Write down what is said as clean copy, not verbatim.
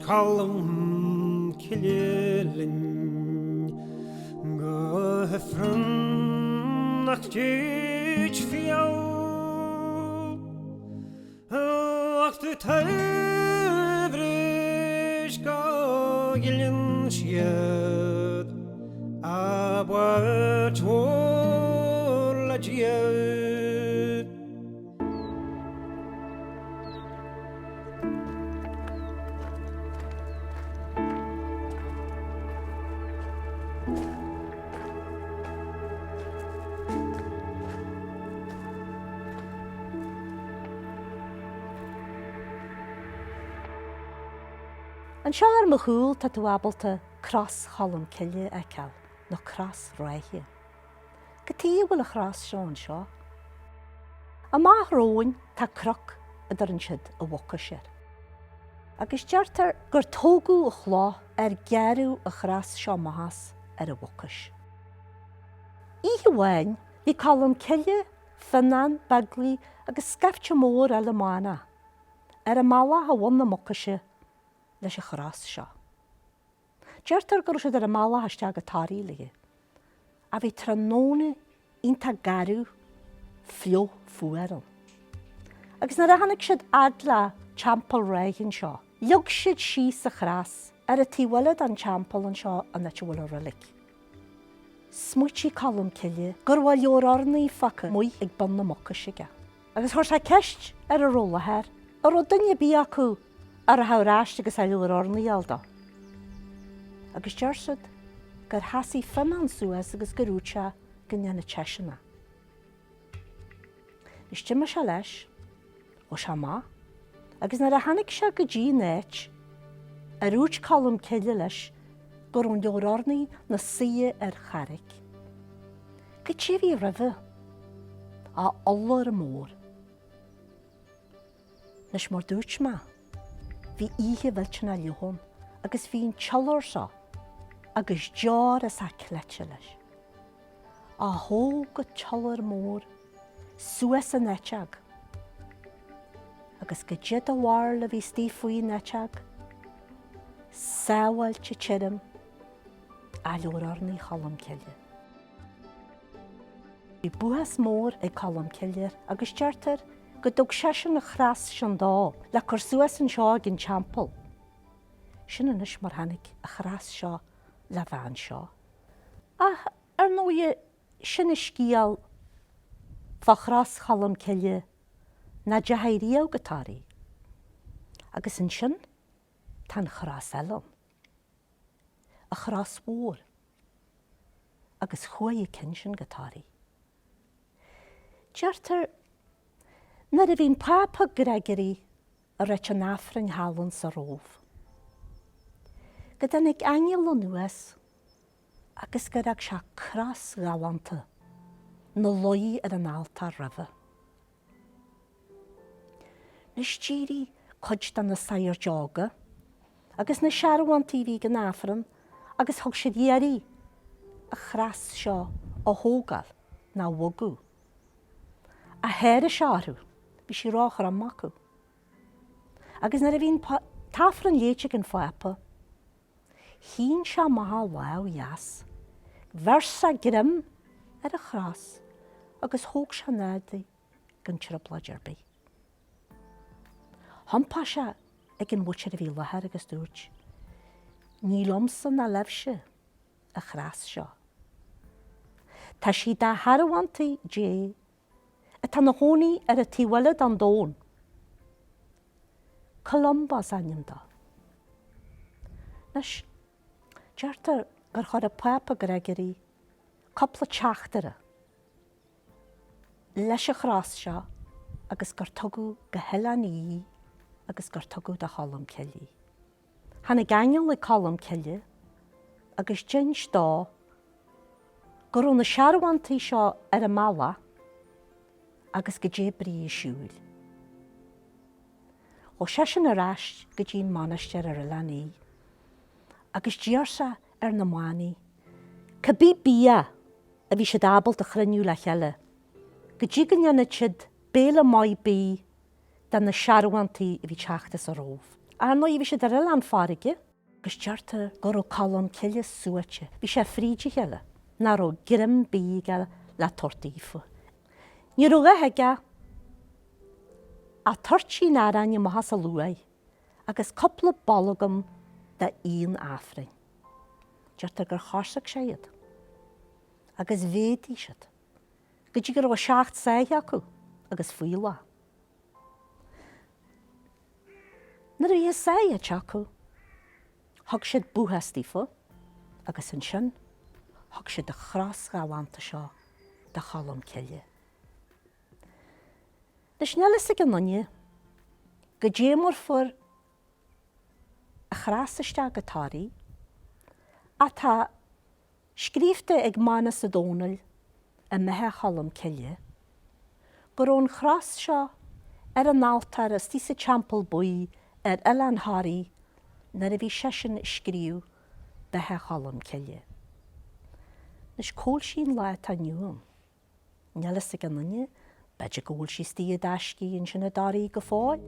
kalım kilelin gafrın nakçiç fiyav vakti tevriş gilin şiyat abwa çorla ciyat An sear mo chúil tá dwabalta cras chalam cille ecal nó cras reiche. Gytí bhfuil a chras seán seo. A maith róin tá croc a dar an siad a bhaca sér. Agus deartar gur tógu a chlá gearú a chras seo mahas a bhacas. Ihe bhain hí chalam cille, finan, bagli agus scafte mór alamána. A mala a bhain na mocase leis a chras seo. Deartar gur siad a mala hasteag a tarí lige. A bhí tróna ínta garú fio fuaran. Agus na rahannig siad adla champal reigen seo. Liog siad síos a chras a tíwalad an champal an seo an natúil a rilik. Smuití chalam cille gur bhfuil leor ornaí faca mui ag ban na mocha siige. Agus thuir sa ceist a róla her a ro dunne bí acu ar a hawráist agus a leor ornaí alda. Agus dearsad gur hasí finan suas agus gurúte gynne na teisina. Is tíime se leis ó se má, agus na a hanig se go dí néit a rúd chalam cille leis gur an leor ornaí na sia ar charig. Go tíhí rih a allar mór. Nes mar dúirt ma, hí ihe bhiltena leon agus hín teallar sa agus dear is a cleite leis. A thó go teallar mór suas a neteag. Agus go diad a bhhair le bhí stífuí neteag, sáhailte tirim a leor ornaí chalam cille. Bhí buas mór ag chalam cille agus deartar go dog sesin a chras sin dá le chur suas an seo gin champal. Sin inis mar hanig a chras seo le bhean seo. Ar nóie sin is scíal fa chras chalam cille na dehaío gotáí. Agus an sin tan chras elam. A chras mór agus chuaí cin sin gotáí. Deartar na a bhín pápa Gregory a reit an áfran hálan sa róh. Go den ag angel an nuas agus go ag se cras galanta na loí ar an altar rih. Na stíri chuid dan na sair joga agus na seaarhain TV gan áfran agus thug sé dhéirí a chras seo a thógal ná wogú. A héir a seaarú bhí sí ráchar an macu. Agus na a bhín tafran léite an fápa, hín se maha láh jas, versa grim ar a chras agus thóg se nádaí gan tripla dearbí. Hampa se ag an bhuiir a bhí lethir agus dúirt. Ní lomsan na lebse a chras seo. Tá sí dá harhaintaí dé a tá na hónaí ar a tíhhailad an dón. Columbus anim da. Nes, deartar gur chur a pápa Gregory coppla teachtara leis a chras seo agus gur tugu go heileanaí agus gur tugu de chalam cille. Hanna gangel le chalam cille agus dins dá gur na seaarhaintaí seo ar a mala agus go dé brí siúil. Ó sesin a ráist go dín manasteir ar a leanaí agus díarsa ar na mánaí. Ca bí bia a bhí sé dábalt a chrinniú le cheile. Go dtí gan siad béle mai bí dan na seaarhaintaí a bhí teachtas a róh. A no i bhí sé de riil an farige, gus dearta gur ó callam ciile suaite. Bhí sé fríide heile, nar ó grim bíige le tortífa. Ní ruga heige a tortí náraine mo has a luai, agus coppla bolgam de íon áfrain. Dearta gur cháiseach séad, agus bhédí siad. Go dtí gur ó 7 saithe acu, agus fuila. Na ré saithe teacu, thug siad buthastífa, agus an sin, thug siad de chras gáhanta seo de chalam ciile. Leis nelas ag an nunne, go démar for a chrásaiste gotáí, a tá scríomhte ag mana sa dónal a methe chalam ciile, gur ón chras seo ar an náltar as tí sa teampall buí ar Elan Harry na a bhí sesin scríú bethe chalam ciile. Nes cóil sin le tá nniuam. Nelas ag an nunne, beidir gúil sí tí a daiscí in sinna darí go fáil.